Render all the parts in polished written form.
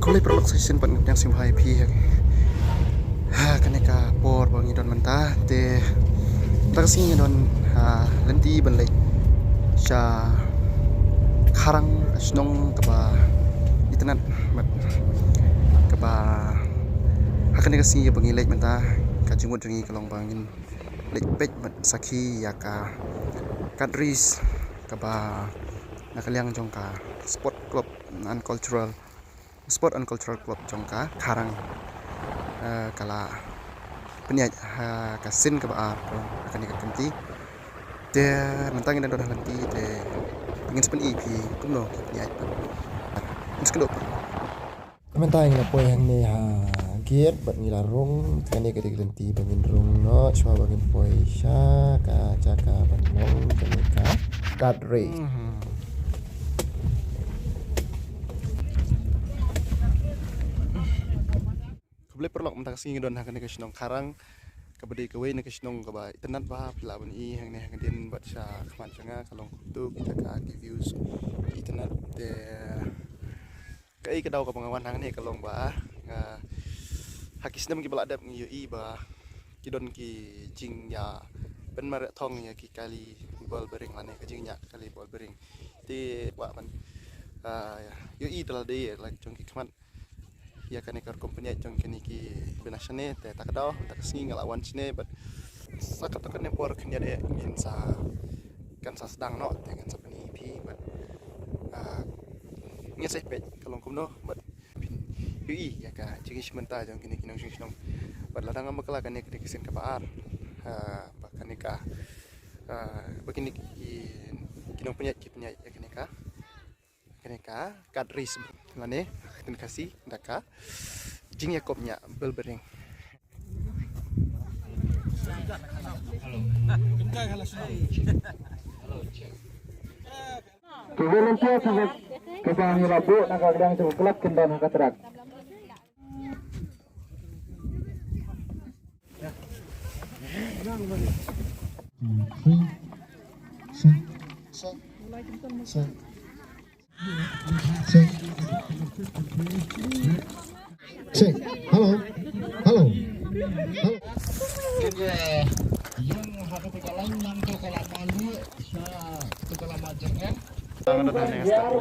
Kulay perloksasin pan yang sim high pi kaneka por bangi don mentah te taksi don lenti banlay sya karang asnong kaba itanan kaba kaneka si bangi lek mentah kajumut jangi kalong bangin lek pek sakhi yaka kadris kaba nakaliang jongka sport club and cultural club jongka karang kala penyak kasin ke baar akan dikenti de mentang dan dah nanti de ingin sepen EP kumno penyak inskedop mentang na po yang ni gear bat ni larung kani ke dikenti bangin rung no cuma bangin poi sya ka jaka banong kenika kadre boleh perlu mentang singi don hakan ke sinong karang kabadi ke we ne ke sinong kaba internet ba pila ban i hang ne hang din bat sya khaman changa kalong tu kita ka views internet de kai ke dau ka pengawan hang ne kalong ba hakis nam ki bala adap ngi i ba ki don ki jing ya ben mar thong ya ki kali bol bering lane ke jing ya kali bol bering ti wa man yo i tala de like jong ki khaman ya kan ekor company jong kini ki benasane te tak daw tak singi ngalawan sine but sakat kan por kenya de ingin sa kan sa sedang no dengan sa peni pi but ingin sa pet kalong kumno but yui ya ka jigi sementa jong kini kinong sing but ladang makala kan ek dikisen ka baar bahkan ka begini kinong punya ya kini ka kadris lane terima kasih ndaka jing yakobnya belbering volunteer sangat kesangi labu nak kadang cukup kelak kendan katrak Cek, halo. yang harus berjalan nang to kala malu sa to kala majernya tangan dan yang satu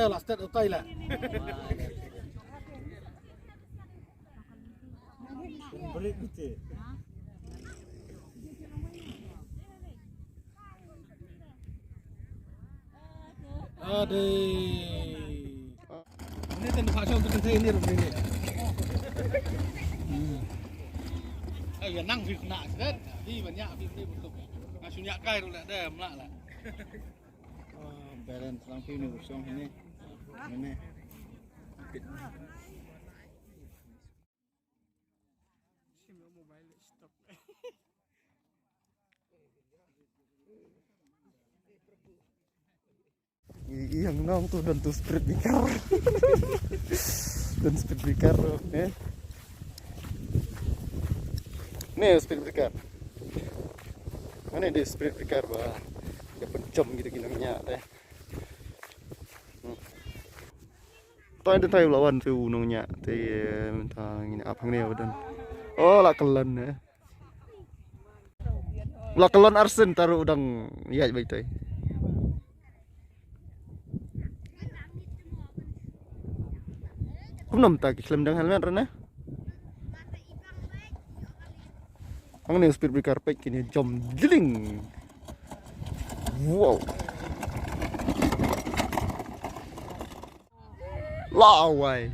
last ở tay là ini kan pasang untuk ini rumah ini nang việc nạ rất đi vào nhà việc đi một cục chủ nhà cay rồi lại đây làm lại balance lang pino song ini yang nong tuh dan tuh speed breaker dan speed breaker nih speed breaker mana dia speed breaker bah ya pencom gitu gilangnya teh tay lawan phiêu nông nhạ thì thằng áp hàng nèo dan là kelan ya là kelan arsen taruh udang ya baik tay cũng nằm tại cái lem đang helmet rồi nè ang nèo speed breaker pek kini jom giling wow lawai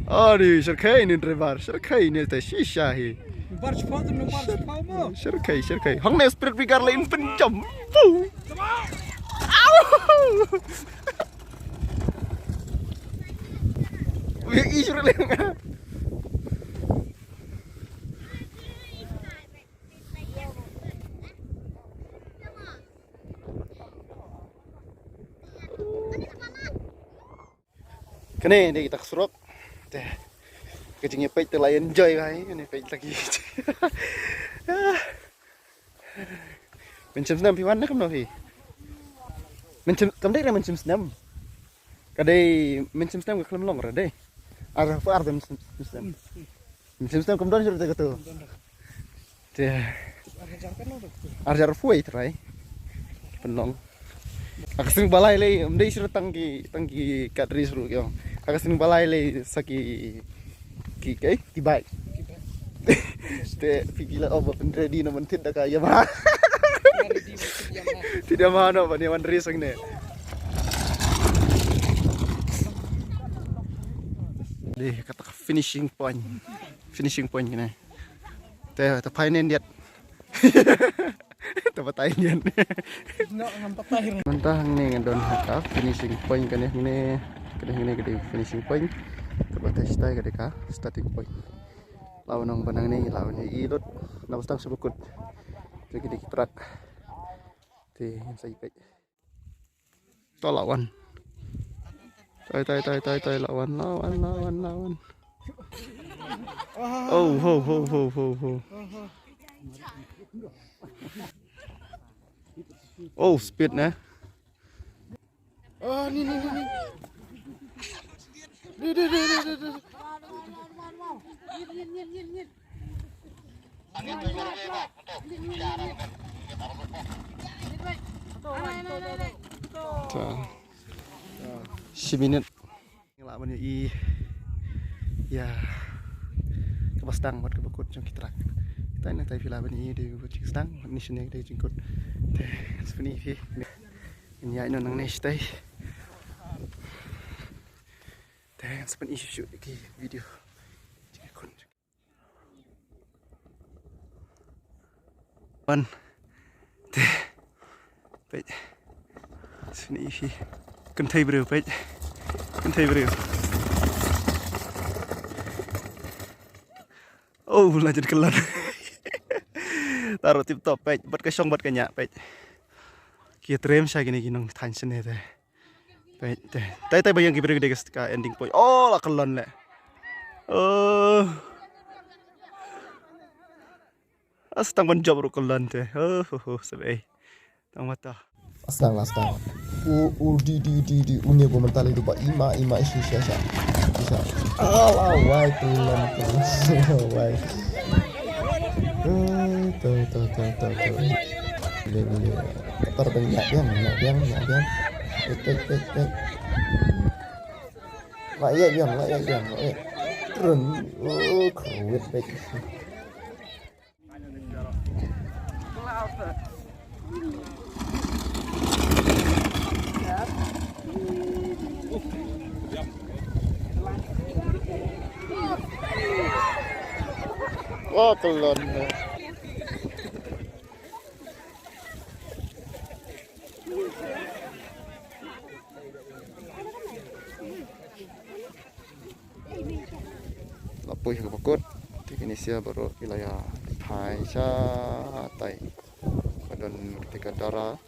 Aduh, syarkai ni driver, syarkai ni teh shisha hi. Barch fad no barch pau mo. Syarkai. Hang ni spirit bigar lain pencam. Puh. Au. Wih, isur lain. Kene dia kita kesuruk. Teh. Kecingnya pej tu lain enjoy kai. Ini pej lagi. Mencem senam piwan nak kemana pi? Mencem kamdai dah mencem senam. Kadai mencem senam ke kelam long ra dai. Arah mencem senam. Mencem senam kamdon sudah kata. Teh. Arjar fuai terai. Penong. Aku sering balai leh, mendai suruh tangki kadri suruh kau. Aku sering balai leh saki ki baik. Te pikirlah ready naman tidak kaya mah. Tidak mana apa ni mandiri sang ni. Deh kata finishing point kena. Te painen dia. Tapatain yan. Mantah ni ngandon haka finishing point kaneh ni finishing point. Tapatai stay kadeka starting point. Lawan ang panang ni lawan ni ilot nabastang subukot. Lagi di kitrak. Ti sa ipay. To lawan. Tay lawan. Oh ho. Oh, speed na. Oh, ni. Si minit ngelawan i ya kebastang buat kebekut jong kitrak. Kita nak tay filaban i di buat kebastang ni sini kita jengkut. Teh sebenarnya sih ini ya nang next tay. Teh sebenarnya shoot lagi video. Jengkut. One. Teh. Baik. Sebenarnya sih cần thay bự vậy, cần thay bự. Oh, lanjut kelon. Taruh tip top pej, buat kesong buat kenyak pej. Kia trem saya gini nong tension ni teh. Pej teh. Tai bayang kibir gede ke ending point. Oh, lah kelon le. Oh. Astang banjob ru kelon teh. Oh, sabai. Tang mata. Astang. Di unya gua mentali tu pak ima isi sya. Wai tulan wai. Tuh. Ini. Ketar banyak yang. Tek. Layak yang. Turun. Oh, kruit baik. Oh, kelon. Lapuy ke Bukut. Indonesia baru wilayah Thai Tai. Badan ketika darah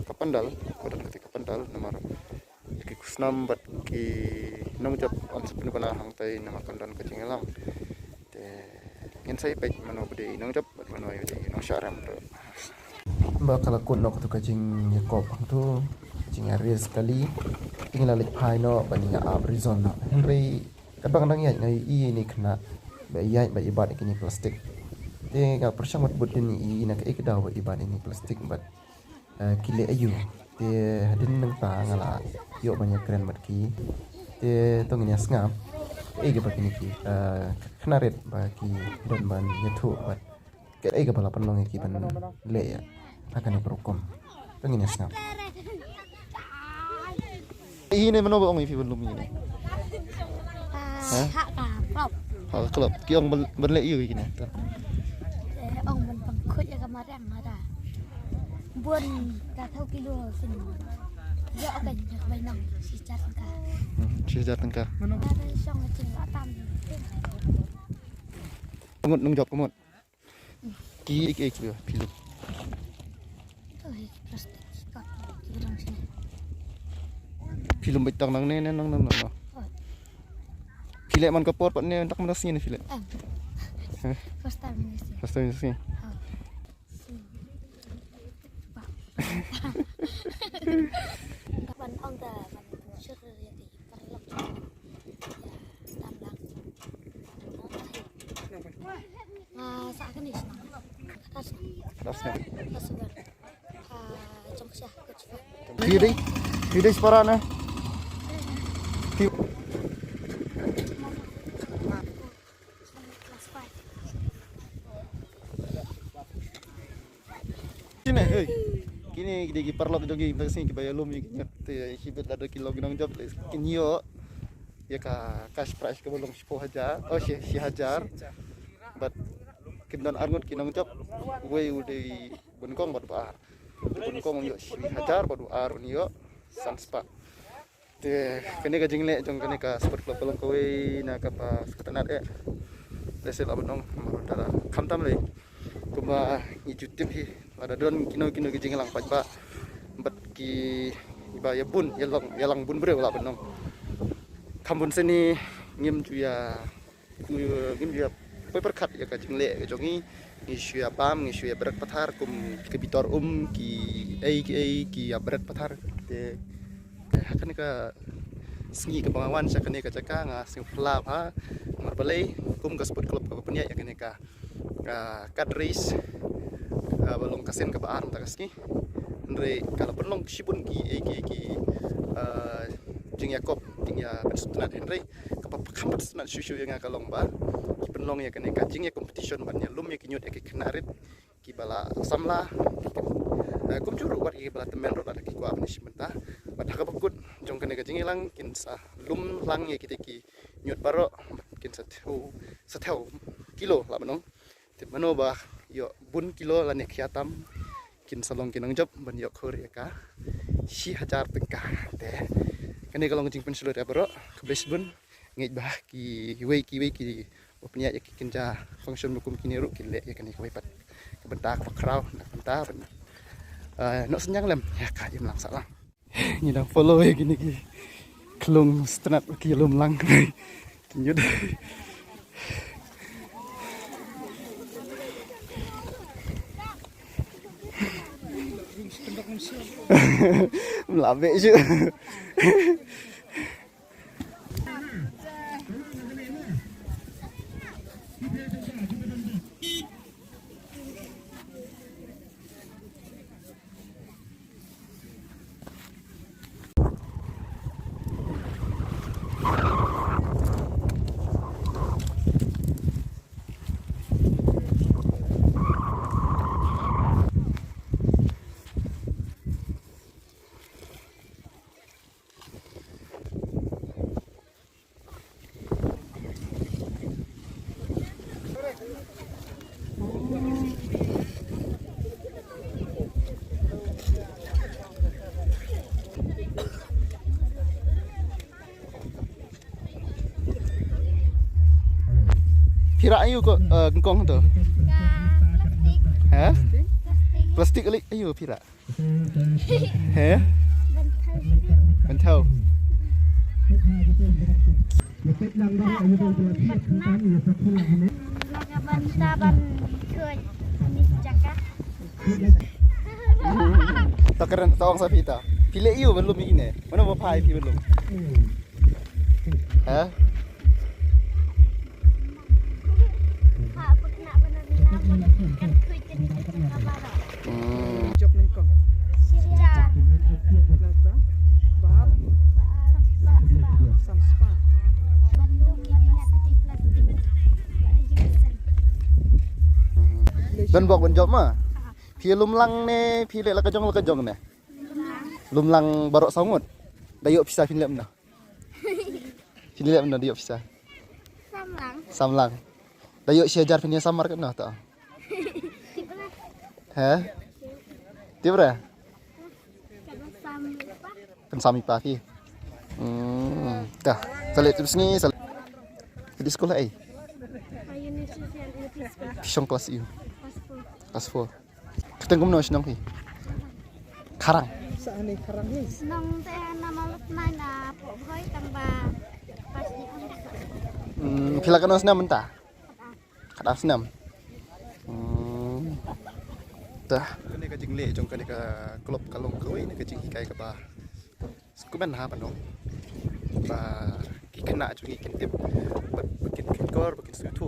Kapandal nomor kusnam bat ki nomjap on sepenuh panahang Tai nama kandan kecing elang. Ngin saya pej mano bede nomjap bat mano bede no syaram. Bakal aku nak tu kacing Yakob tu kacing area sekali tinggal lalik pai no banyak Arizona Henry kadang-kadang ya ini kena bayar ibarat ini plastik. Dia kalau persang buat ini nak daw ibarat ini plastik buat kile ayu. Dia hadin nang ta ngala yo banyak keren buat ki. Dia tong ini sengap. Buat ini ki kena red bagi dan ban nyetu buat kayak balapan long ki ban le ya. Akan diperukum. Tong ini sengap. Ini mana bohong ini belum ini. Hak Họ club cái ông bên lệ yêu gì nè. Ông mình bằng khuyết ya kemarin ada buôn cả thâu kilo xin dọ cảnh được vài nòng chỉ chặt cả Chia ra tăng ca. ada xong là chừng đã tam Một nông job có một. Kí cái kìa film. thôi plastik cọt cái đồng xin Film bạch tầng nang nè nang. Film man kapot pat nè tak mana sini film. first time ini sih Pasti sini. kapan ông ta mình chưa được thì phải lọc tam lăng saat ini atas Atasnya. atas sudah trong xa kecil Video separa nè. kelas 5 Sini, hey. Kini di perlop itu kita sini kita bayar lumi kita hibet ada kilo ginong job les. Kini yo ya ka cash price ke belum 10,000. Oh 10,000. But kita arngot kinong job we udah bunkong batu bunkong yo 10,000 batu arun yo sanspa. Te kene ka jingle jong kene ka sport club belum kowe na ka pa ketenat lesel abnong marudara kamtam le. Kuma YouTube hi ada don kino ke jinglang pa bat ki iba ya bun yalang bun bre wala benong kambun seni ngim juya ngim juya perkat ya ka jingle ke jongi ngi syua pam ngi syua berat pathar kum ke bitor ki ya berat pathar te hakane ka sengi ke bangawan sakane ka caka nga sing flap ha marbalai kum ka sport club ka punya ya kane ka cut race balong kasen ke baan tagaski andre kalau perlong sibun ki jing yakob ting ya pensutna andre kapap kampat sunat susu yang kalong ba ki penlong ya kene kajing ya competition ban ya lum ya kinyut ya ki kenarit ki bala samla kum juru wat ki bala temen rot ada ki ku punishment ta pada kapakut jong kene kajing ilang kin sa lum lang ya ki nyut baro kin sa theu kilo la manong te mano ba yo bun kilo la nek yatam kin salong kinang job ban yo khor ya ka 10,000 tengka te kene kalong jing pensulut ya bro kebes bun ngej bah ki wei ki opnya ya ki kinja function hukum kini ru kile ya kene kwepat kebentak pakrau nak bentar no senyang lem ya ka jam lang salah nyidang follow ya gini ki kelung strat ki lum lang kinyut Melabek je. Pira ayu kok gengkong tu. Hah? Plastik kali ayu pira. Heh? Bentau. Bantaban khơi mi jaka Takaran tawang sapi ta. Pile ayu belum ini. Mana mau pai pi belum? Hah? Job ning kong. Nata. Bahap. Samspa. Dan bok ben job mah. Pi lum lang ne, pi le la kejong ne. Lum lang barok sangut. Dayuk pisah film dah. Film dah dayuk pisah. Sam samlang. Samlang. Dayo siya jar pinya samar kan noh to. Heh. Tibra. Kada sam pa. Kan sami pagi. Dah. Salit terus ni salit. Di sekolah Ayun si siya ni Pisong kelas iu. passport. Kelas 4. Kita ngomong nang sinong ki. Karang. Nong te nama lut mai na po hoi tamba pas ni ang Pila kan senam mentah. Kada senam. Dah. Kene ka jing le jong kene ka klub kalong kawai ne ka jing hikai ka ba. Skuban ha panong. Ba kena chung ikin tip. Bikin kor bikin sutu.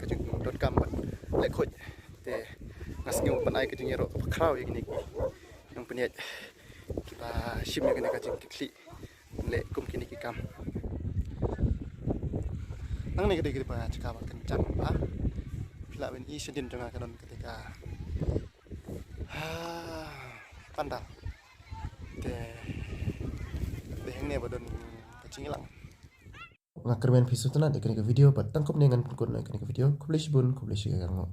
Ka jing dot kam ban. Le khoj. Te ngas ngeu ban ai ka jing ero kraw yang ni. Yang peniat kita shim yang kene ka jing kli. Le kum kini ki kam. Nang ni kita pa cakap kencang ba. Pila ben i sedin jong ka don ketika pandang de hang ne badon kacing hilang Ngakermen visu tenan ikan video bat tangkap dengan pun ikon video kublish bun kublish gango.